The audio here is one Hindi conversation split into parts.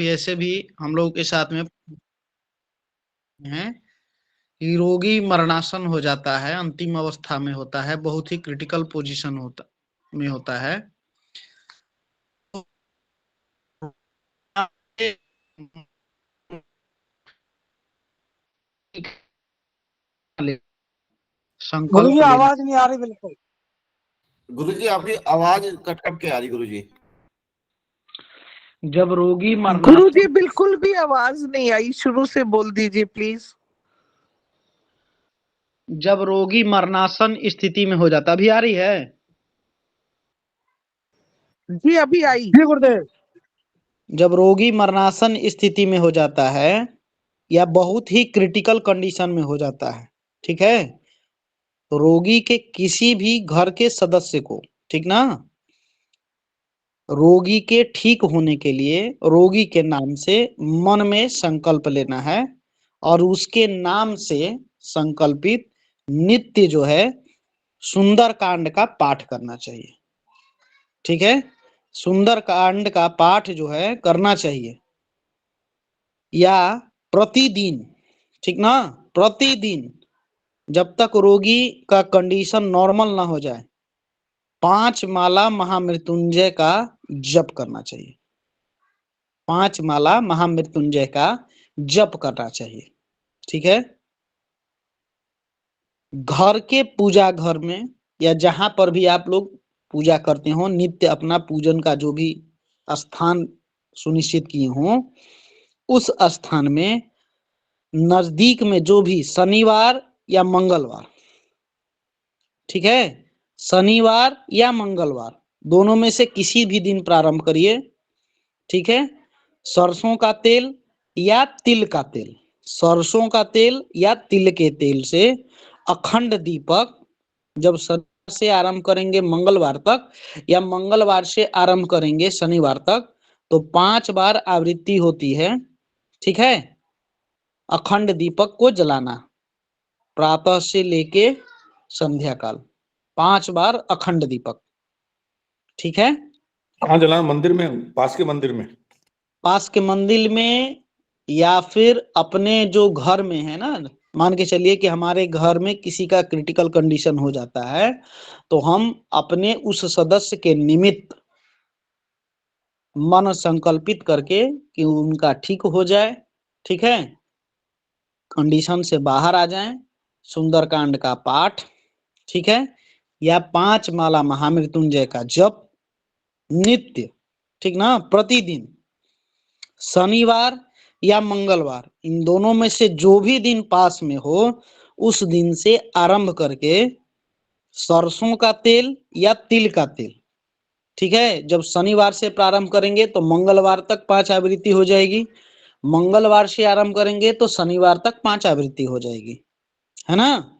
ऐसे भी हम लोग के साथ में हैं कि रोगी मरणासन हो जाता है, अंतिम अवस्था में होता है, बहुत ही क्रिटिकल पोजीशन होता है। गुरुजी संकल्प लेना। आवाज नहीं आ रही बिल्कुल। गुरुजी आपकी आवाज कट कट के आ रही गुरुजी। जब रोगी गुरुजी मरणासन बिल्कुल भी आवाज नहीं आई, शुरू से बोल दीजिए प्लीज। जब रोगी मरणासन स्थिति में हो जाता, अभी आ रही है? जी अभी आई जी गुरुदेव। जब रोगी मरणासन स्थिति में हो जाता है या बहुत ही क्रिटिकल कंडीशन में हो जाता है, ठीक है, तो रोगी के किसी भी घर के सदस्य को, ठीक ना, रोगी के ठीक होने के लिए रोगी के नाम से मन में संकल्प लेना है और उसके नाम से संकल्पित नित्य जो है सुंदर कांड का पाठ करना चाहिए। ठीक है, सुंदर कांड का पाठ जो है करना चाहिए, या प्रतिदिन, ठीक ना, प्रतिदिन जब तक रोगी का कंडीशन नॉर्मल ना हो जाए 5 माला महामृत्युंजय का जप करना चाहिए। 5 माला महामृत्युंजय का जप करना चाहिए। ठीक है, घर के पूजा घर में या जहां पर भी आप लोग पूजा करते हो, नित्य अपना पूजन का जो भी स्थान सुनिश्चित किए हो, उस स्थान में नजदीक में जो भी शनिवार या मंगलवार, ठीक है, शनिवार या मंगलवार दोनों में से किसी भी दिन प्रारंभ करिए। ठीक है, सरसों का तेल या तिल का तेल, सरसों का तेल या तिल के तेल से अखंड दीपक, जब शनिवार से आरंभ करेंगे मंगलवार तक या मंगलवार से आरंभ करेंगे शनिवार तक, तो 5 बार आवृत्ति होती है। ठीक है, अखंड दीपक को जलाना प्रातः से लेके संध्या काल 5 बार अखंड दीपक। ठीक है, कहाँ जलाना? मंदिर में, पास के मंदिर में? पास के मंदिर में या फिर अपने जो घर में है ना, मान के चलिए कि हमारे घर में किसी का क्रिटिकल कंडीशन हो जाता है, तो हम अपने उस सदस्य के निमित्त मन संकल्पित करके कि उनका ठीक हो जाए, ठीक है, कंडीशन से बाहर आ जाएं, सुंदरकांड का पाठ, ठीक है, या 5 माला महामृत्युंजय का जप नित्य, ठीक ना, प्रतिदिन शनिवार या मंगलवार इन दोनों में से जो भी दिन पास में हो उस दिन से आरंभ करके सरसों का तेल या तिल का तेल, ठीक है, जब शनिवार से प्रारंभ करेंगे तो मंगलवार तक 5 आवृत्ति हो जाएगी, मंगलवार से आरंभ करेंगे तो शनिवार तक 5 आवृत्ति हो जाएगी, है ना।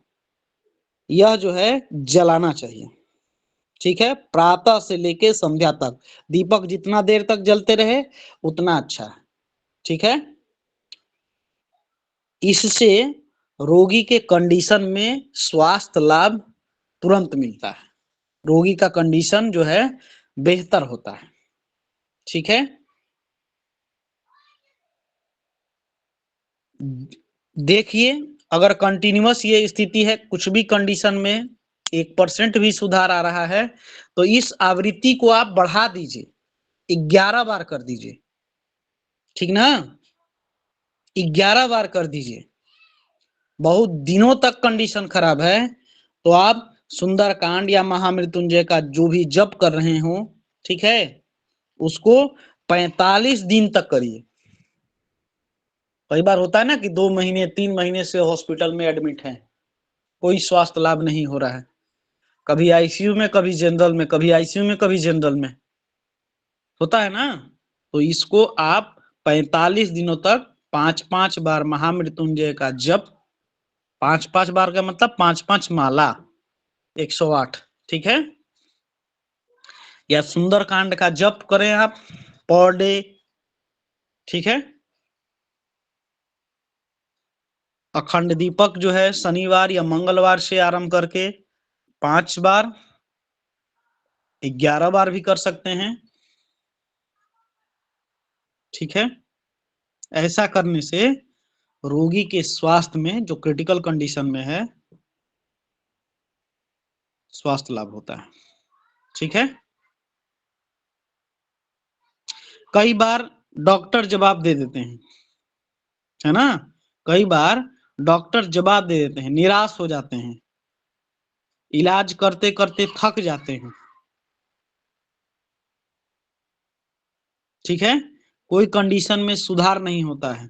यह जो है जलाना चाहिए। ठीक है, प्रातः से लेके संध्या तक दीपक जितना देर तक जलते रहे उतना अच्छा है। ठीक है, इससे रोगी के कंडीशन में स्वास्थ्य लाभ तुरंत मिलता है, रोगी का कंडीशन जो है बेहतर होता है। ठीक है, देखिए अगर कंटिन्यूअस ये स्थिति है, कुछ भी कंडीशन में 1% भी सुधार आ रहा है तो इस आवृत्ति को आप बढ़ा दीजिए, 11 बार कर दीजिए, ठीक ना, 11 बार कर दीजिए। बहुत दिनों तक कंडीशन खराब है तो आप सुंदरकांड या महामृत्युंजय का जो भी जप कर रहे हो, ठीक है, उसको 45 दिन तक करिए। कई बार होता है ना कि 2 महीने 3 महीने से हॉस्पिटल में एडमिट है, कोई स्वास्थ्य लाभ नहीं हो रहा है, कभी आईसीयू में, कभी जनरल में, कभी आईसीयू में, कभी जनरल में, होता है ना। तो इसको आप 45 दिनों तक 5-5 बार महामृत्युंजय का जप, 5-5 बार का मतलब 5-5 माला 108, ठीक है, या सुंदरकांड का जप करें आप पर डे। ठीक है, अखंड दीपक जो है शनिवार या मंगलवार से आरंभ करके 5 बार, 11 बार भी कर सकते हैं। ठीक है, ऐसा करने से रोगी के स्वास्थ्य में, जो क्रिटिकल कंडीशन में है, स्वास्थ्य लाभ होता है। ठीक है। कई बार डॉक्टर जवाब दे देते हैं, है ना, कई बार डॉक्टर जवाब दे देते हैं, निराश हो जाते हैं, इलाज करते करते थक जाते हैं। ठीक है। कोई कंडीशन में सुधार नहीं होता है,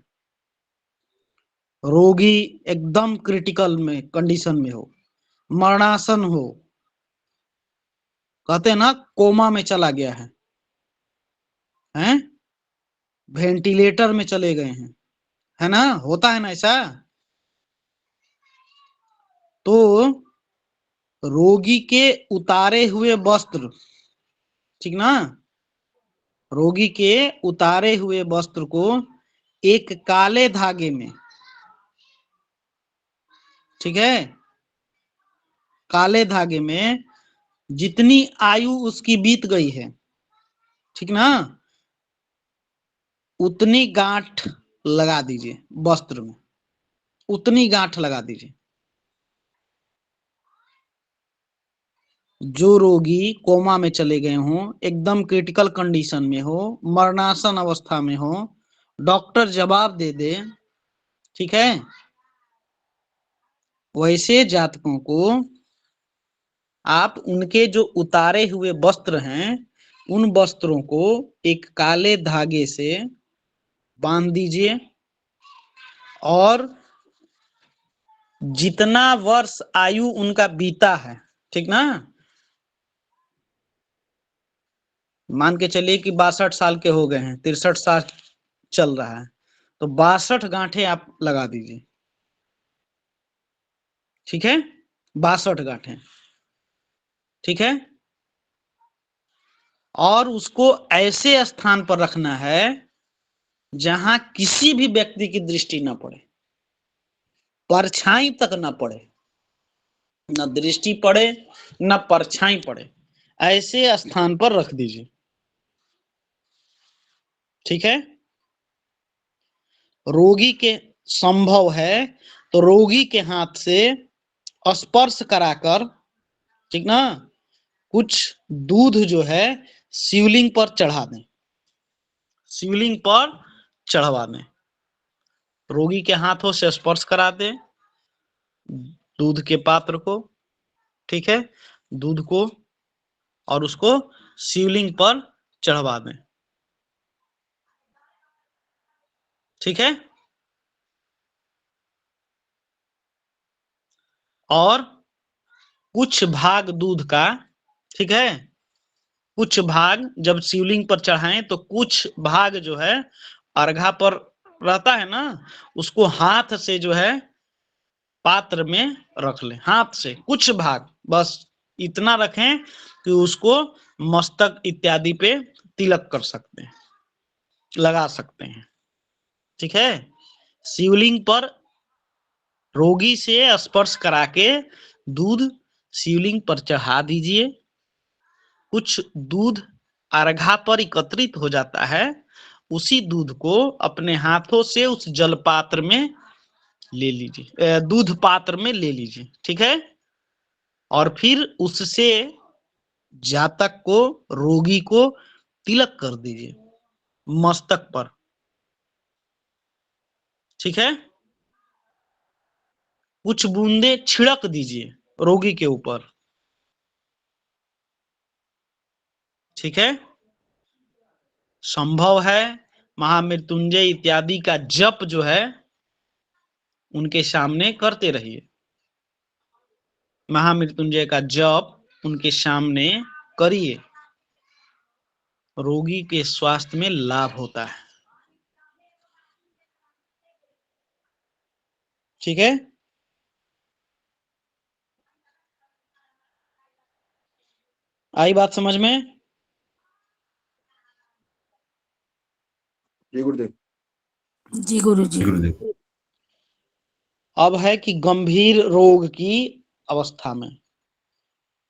रोगी एकदम क्रिटिकल में कंडीशन में हो, मरणासन हो, कहते हैं ना कोमा में चला गया हैं, वेंटिलेटर में चले गए हैं, है ना, होता है ना ऐसा। तो रोगी के उतारे हुए वस्त्र, ठीक ना, रोगी के उतारे हुए वस्त्र को एक काले धागे में, ठीक है, काले धागे में जितनी आयु उसकी बीत गई है, ठीक ना, उतनी गांठ लगा दीजिए वस्त्र में, उतनी गांठ लगा दीजिए। जो रोगी कोमा में चले गए हों, एकदम क्रिटिकल कंडीशन में हो, मरणासन अवस्था में हो, डॉक्टर जवाब दे दे, ठीक है, वैसे जातकों को आप उनके जो उतारे हुए वस्त्र हैं, उन वस्त्रों को एक काले धागे से बांध दीजिए, और जितना वर्ष आयु उनका बीता है, ठीक ना, मान के चलिए कि 62 साल के हो गए हैं, 63 साल चल रहा है, तो 62 गांठें आप लगा दीजिए। ठीक है, 62 गांठें, ठीक है, और उसको ऐसे स्थान पर रखना है जहां किसी भी व्यक्ति की दृष्टि न पड़े, परछाई तक न पड़े, न दृष्टि पड़े न परछाई पड़े, ऐसे स्थान पर रख दीजिए। ठीक है। रोगी के संभव है तो रोगी के हाथ से स्पर्श कराकर, ठीक ना, कुछ दूध जो है शिवलिंग पर चढ़ा दें, शिवलिंग पर चढ़वा दें, रोगी के हाथों से स्पर्श करा दें दूध के पात्र को, ठीक है, दूध को, और उसको शिवलिंग पर चढ़वा दें। ठीक है। और कुछ भाग दूध का, ठीक है, कुछ भाग जब शिवलिंग पर चढ़ाएं तो कुछ भाग जो है अर्घा पर रहता है ना, उसको हाथ से जो है पात्र में रख लें, हाथ से कुछ भाग, बस इतना रखें कि उसको मस्तक इत्यादि पे तिलक कर सकते हैं, लगा सकते हैं। ठीक है। शिवलिंग पर रोगी से स्पर्श करा के दूध शिवलिंग पर चढ़ा दीजिए, कुछ दूध अर्घा पर एकत्रित हो जाता है, उसी दूध को अपने हाथों से उस जल पात्र में ले लीजिए, दूध पात्र में ले लीजिए। ठीक है। और फिर उससे जातक को, रोगी को तिलक कर दीजिए मस्तक पर। ठीक है। कुछ बूंदे छिड़क दीजिए रोगी के ऊपर। ठीक है। संभव है महामृत्युंजय इत्यादि का जप जो है उनके सामने करते रहिए, महामृत्युंजय का जप उनके सामने करिए, रोगी के स्वास्थ्य में लाभ होता है। ठीक है। आई बात समझ में? जी गुरुदेव। जी गुरुजी। अब है कि गंभीर रोग की अवस्था में,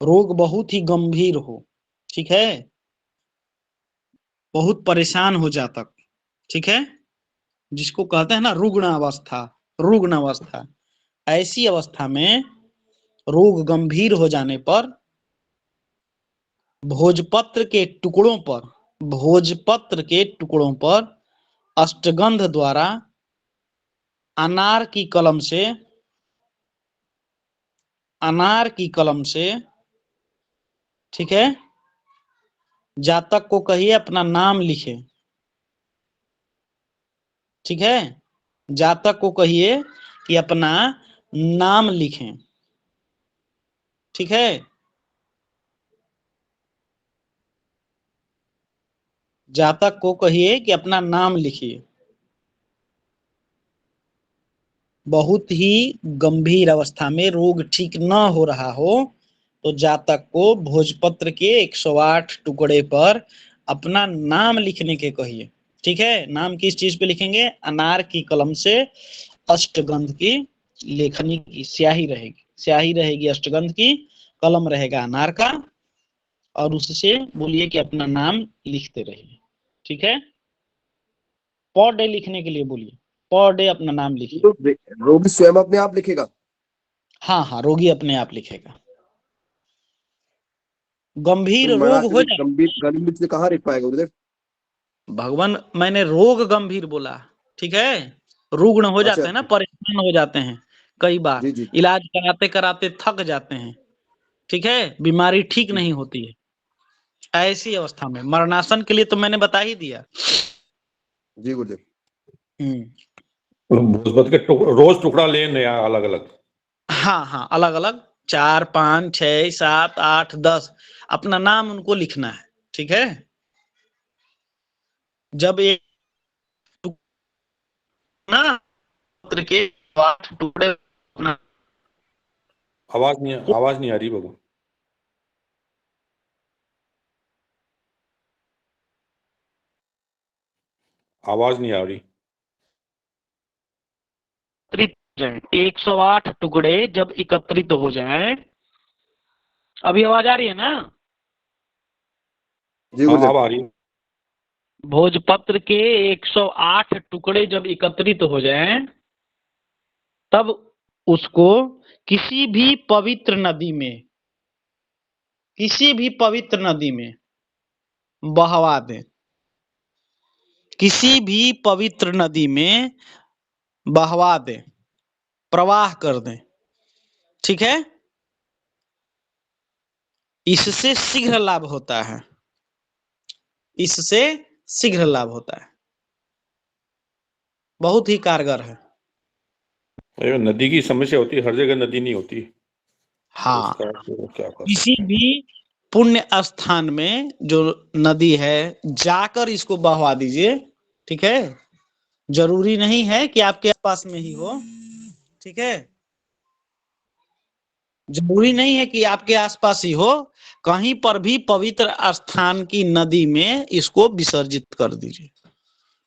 रोग बहुत ही गंभीर हो, ठीक है, बहुत परेशान हो जाता, ठीक है, जिसको कहते हैं ना रुग्ण अवस्था, रुग्ण अवस्था, ऐसी अवस्था में रोग गंभीर हो जाने पर भोजपत्र के टुकड़ों पर अष्टगंध द्वारा अनार की कलम से ठीक है, जातक को कहिए अपना नाम लिखे। ठीक है, जातक को कहिए कि अपना नाम लिखें। ठीक है, जातक को कहिए कि अपना नाम लिखिए। बहुत ही गंभीर अवस्था में रोग ठीक न हो रहा हो तो जातक को भोजपत्र के 108 टुकड़े पर अपना नाम लिखने के कहिए। ठीक है, नाम किस चीज पे लिखेंगे? अनार की कलम से अष्टगंध की लेखनी की स्याही रहेगी अष्टगंध की, कलम रहेगा अनार का, और उससे बोलिए कि अपना नाम लिखते रहिए। ठीक है, पर डे लिखने के लिए बोलिए, पर डे अपना नाम लिखिए। तो रोगी स्वयं अपने आप लिखेगा? हाँ, रोगी अपने आप लिखेगा। गंभीर तो रोग महाराज हो जाए, गंभीर से कहाँ लिख पाएगा गुरुदेव? भगवान मैंने रोग गंभीर बोला, ठीक है, रुग्ण हो अच्छा, जाते हैं ना, परेशान हो जाते हैं, कई बार जी जी इलाज कराते कराते थक जाते हैं। ठीक है, बीमारी ठीक नहीं होती है, ऐसी अवस्था में मरणासन के लिए तो मैंने बता ही दिया। जी गुरुदेव। भोजपत्र के रोज टुकड़ा ले नया अलग अलग। हाँ, अलग अलग 4 5 6 7 8 10 अपना नाम उनको लिखना है। ठीक है, जब एक ना पत्र के 8 टुकड़े अपना आवाज नहीं आ रही बाबू। आवाज नहीं आ रही। 108 टुकड़े जब एकत्रित हो जाए, अभी आवाज आ रही है ना? जी हाँ, गुरुदेव। अब आ रही है। भोजपत्र के 108 टुकड़े जब एकत्रित हो जाएं, तब उसको किसी भी पवित्र नदी में बहवा दें, किसी भी पवित्र नदी में बहवा दें, प्रवाह कर दें। ठीक है, इससे शीघ्र लाभ होता है, इससे शीघ्र लाभ होता है, बहुत ही कारगर है। ये नदी की समस्या होती है, हर जगह नदी नहीं होती। हाँ, तो क्या कर किसी सकते हैं? भी पुण्य स्थान में जो नदी है जाकर इसको बहवा दीजिए। ठीक है, जरूरी नहीं है कि आपके पास में ही हो। ठीक है, जरूरी नहीं है कि आपके आसपास ही हो, कहीं पर भी पवित्र स्थान की नदी में इसको विसर्जित कर दीजिए,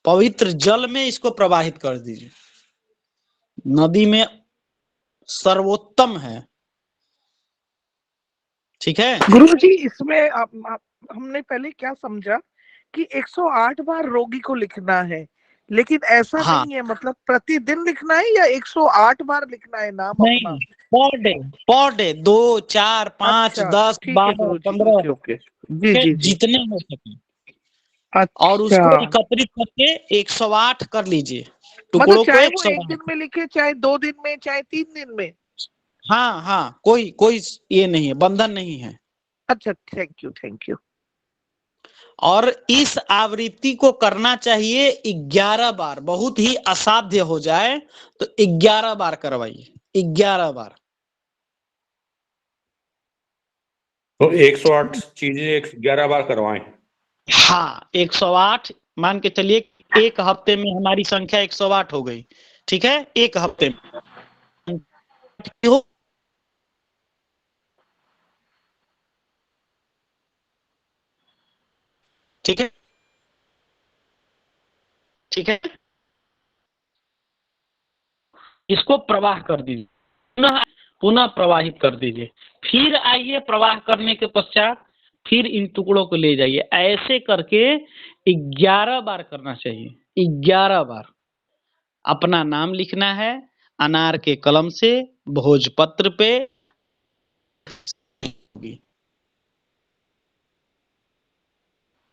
पवित्र जल में इसको प्रवाहित कर दीजिए। नदी में सर्वोत्तम है। ठीक है, गुरुजी इसमें हमने पहले क्या समझा कि 108 बार रोगी को लिखना है, लेकिन ऐसा हाँ, नहीं है, मतलब प्रतिदिन लिखना है या 108 बार लिखना है नाम अपना? नहीं, पर डे 2 4 5 अच्छा 10 ठीक है 12 गुरुजी, 15 ओके ओके, जी जी जी, जितने हो सके, और अच्छा। उसको एकत्रित करके 108 कर लीजिए, मतलब टुकड़ों को चाहे वो 1 दिन 108। में लिखे, चाहे 2 दिन में, चाहे 3 दिन में। हाँ, कोई ये नहीं है, बंधन नहीं है। अच्छा, थैंक यू। और इस आवृत्ति को करना चाहिए 11 बार, बहुत ही असाध्य हो जाए तो 11 बार करवाइए, 11 बार। तो 108 चीजें 11 बार करवाएं। हाँ, 108 मान के चलिए, एक हफ्ते में हमारी संख्या 108 हो गई। ठीक है, एक हफ्ते में ठीक है, ठीक है, इसको प्रवाह कर दीजिए, पुनः प्रवाहित कर दीजिए, फिर आइए प्रवाह करने के पश्चात फिर इन टुकड़ों को ले जाइए। ऐसे करके 11 बार करना चाहिए, 11 बार। अपना नाम लिखना है अनार के कलम से भोजपत्र पे।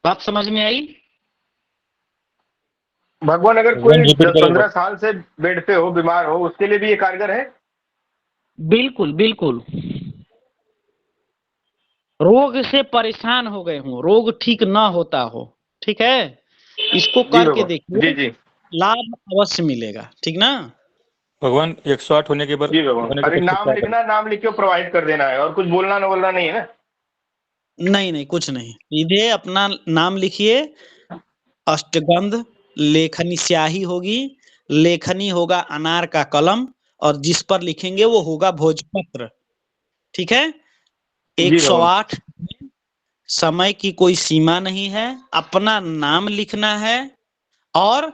बात समझ में आई? भगवान, अगर भगवान कोई रिपीट करें 15 साल से बेड पे हो, बीमार हो, उसके लिए भी ये कारगर है? बिल्कुल बिल्कुल। रोग से परेशान हो गए हों, रोग ठीक ना होता हो, ठीक है, इसको जी करके भगवान, जी देखिए, जी लाभ अवश्य मिलेगा, ठीक ना? भगवान 108 होने के बाद जी भगवान। होने के अरे पश्चात नाम क्या करें? लिखना, नाम लिख के प्रोवाइड कर देना है, और कुछ बोलना ना बोलना नहीं है ना? नहीं नहीं, कुछ नहीं, सीधे अपना नाम लिखिए, अष्टगंध, लेखनी स्याही होगी, लेखनी होगा अनार का कलम, और जिस पर लिखेंगे वो होगा भोजपत्र, ठीक है? जी भगवान। 108 समय की कोई सीमा नहीं है, अपना नाम लिखना है, और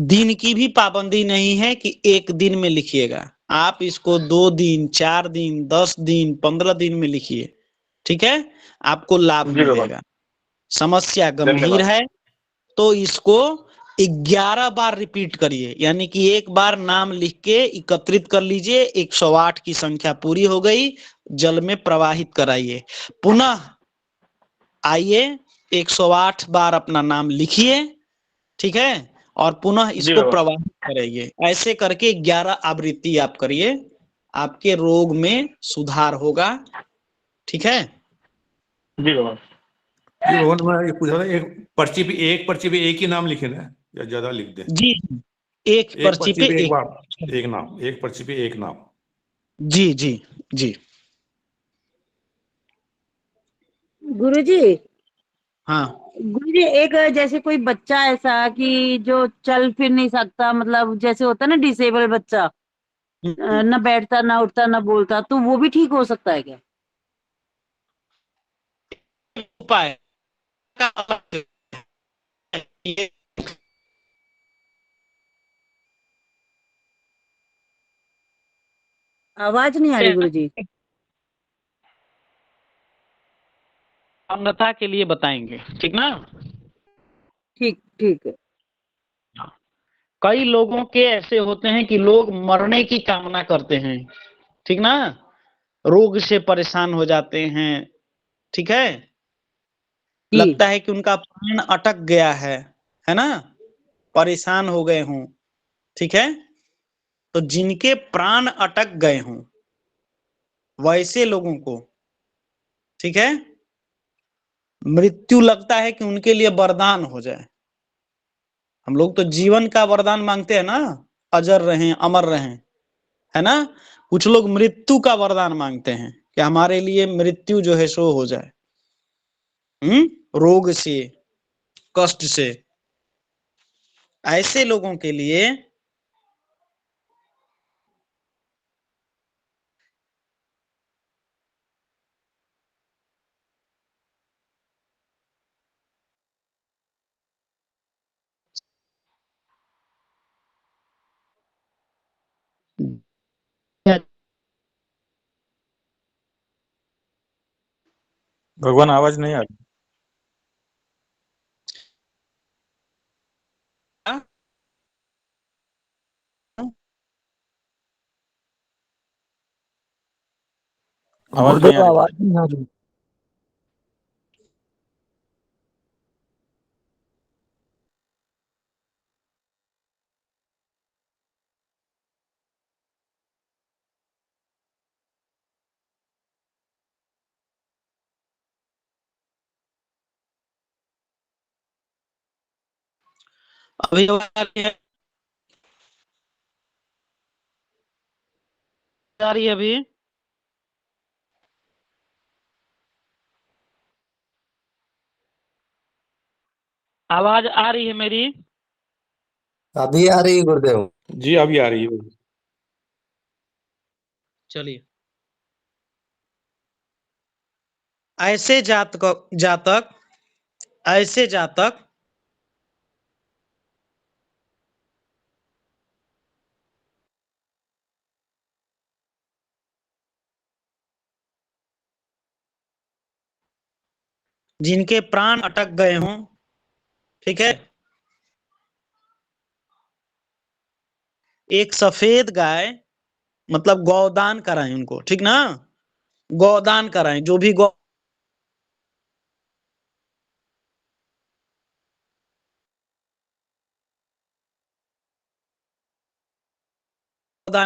दिन की भी पाबंदी नहीं है कि एक दिन में लिखिएगा, आप इसको 2 दिन, 4 दिन, 10 दिन, 15 दिन में लिखिए, ठीक है? आपको लाभ जी भगवान, मिलेगा। समस्या गंभीर धन्यवाद। है तो इसको 11 बार रिपीट करिए, यानी कि एक बार नाम लिख के एकत्रित कर लीजिए, 108 की संख्या पूरी हो गई, जल में प्रवाहित कराइए, पुनः आइए, 108 बार अपना नाम लिखिए, ठीक है, और पुनः जी इसको भगवान, प्रवाहित करिए। ऐसे करके 11 आवृत्ति आप करिए, आपके रोग में सुधार होगा, ठीक है? जी भगवान। जी भगवान, मैं ये पूछ रहा था, एक पर्ची पे एक ही नाम लिखे ना, या ज्यादा लिख दे? जी, एक एक पर्ची पर्ची पे पे एक एक। बार एक नाम, एक पर्ची पे एक नाम। जी जी जी। गुरुजी, हाँ। गुरुजी एक जैसे कोई बच्चा ऐसा कि जो चल फिर नहीं सकता, मतलब जैसे होता है ना डिसेबल बच्चा, ना बैठता ना उठता ना बोलता, तो वो भी ठीक हो सकता है क्या? उपाय का अलग है। ये आवाज नहीं आ रही गुरुजी। अंगता के लिए बताएंगे, ठीक ना? ठीक ठीक है। कई लोगों के ऐसे होते हैं कि लोग मरने की कामना करते हैं, ठीक ना? रोग से परेशान हो जाते हैं, ठीक है, जी लगता है कि उनका प्राण अटक गया है ना, परेशान हो गए हों, ठीक है, तो जिनके प्राण अटक गए हों वैसे लोगों को, ठीक है, मृत्यु लगता है कि उनके लिए वरदान हो जाए। हम लोग तो जीवन का वरदान मांगते हैं ना, अजर रहें, अमर रहें, है ना? कुछ लोग मृत्यु का वरदान मांगते हैं कि हमारे लिए मृत्यु जो है सो हो जाए, रोग से, कष्ट से। ऐसे लोगों के लिए भगवान आवाज नहीं आ रही। आवाज नहीं आ गुरुदेव रही। आवाज नहीं आ रही। अभी आवाज आ रही है अभी? आवाज आ रही है मेरी? अभी आ रही है गुरुदेव। जी अभी आ रही है। चलिए, ऐसे जातक ऐसे जातक जिनके प्राण अटक गए हों, ठीक है, एक सफेद गाय मतलब गौदान कराएं उनको, ठीक ना, गौदान कराएं, जो भी गौदान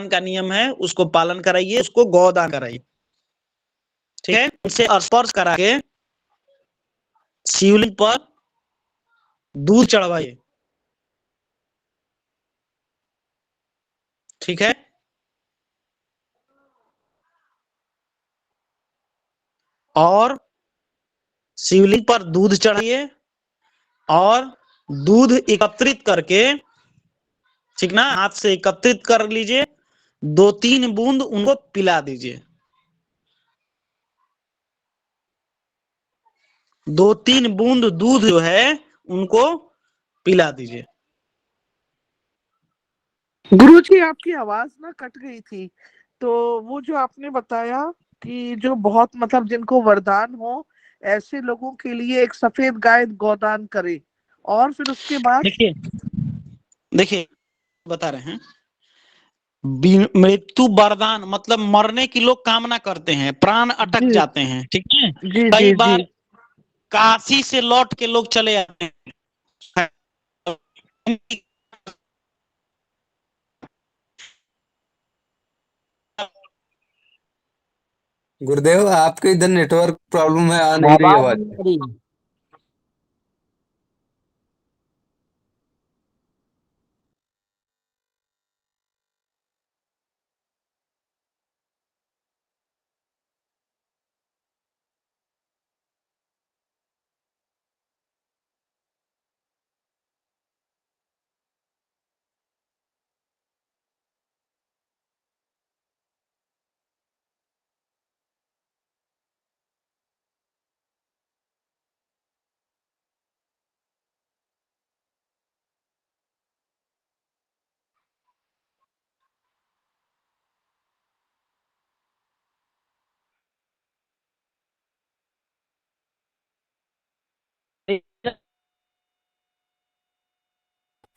का नियम है उसको पालन कराइए, उसको गौदान कराइए, ठीक है। उनसे स्पर्श करा के शिवलिंग पर दूध चढ़वाइए, ठीक है। और शिवलिंग पर दूध चढ़ाइए और दूध एकत्रित करके, ठीक ना, हाथ से एकत्रित कर लीजिए, 2-3 बूंद उनको पिला दीजिए, 2-3 बूंद दूध जो है उनको पिला दीजिए। गुरुजी आपकी आवाज ना कट गई थी, तो वो जो आपने बताया कि जो बहुत मतलब जिनको वरदान हो ऐसे लोगों के लिए एक सफेद गाय गोदान करे, और फिर उसके बाद देखिए बता रहे हैं, मृत्यु वरदान मतलब मरने की लोग कामना करते हैं, प्राण अटक जी जाते हैं, ठीक है। जी कई जी बार जी। काशी से लौट के लोग चले आते हैं, गुरुदेव आपके इधर नेटवर्क प्रॉब्लम है, आ नहीं रही आवाज आवाज। नहीं आ रही।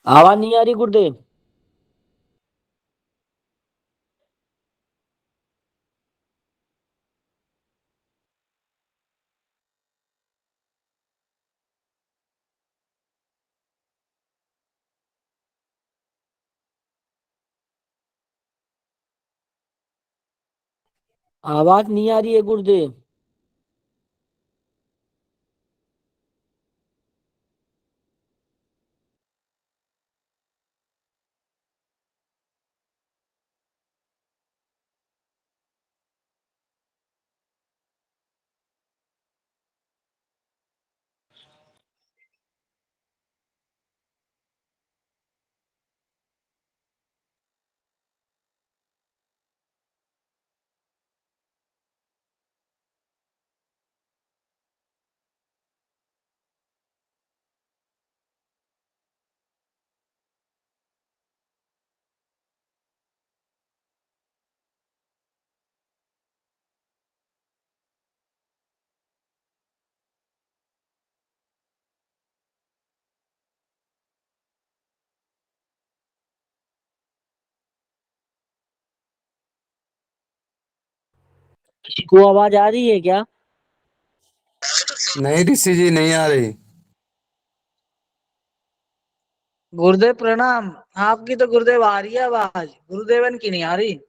आवाज नहीं आ रही गुरुदेव। आवाज नहीं आ रही है गुरुदेव। किसी को आवाज आ रही है क्या? नहीं ऋषि जी, नहीं आ रही। गुरुदेव प्रणाम। आपकी तो गुरुदेव आ रही है आवाज, गुरुदेवन की नहीं आ रही।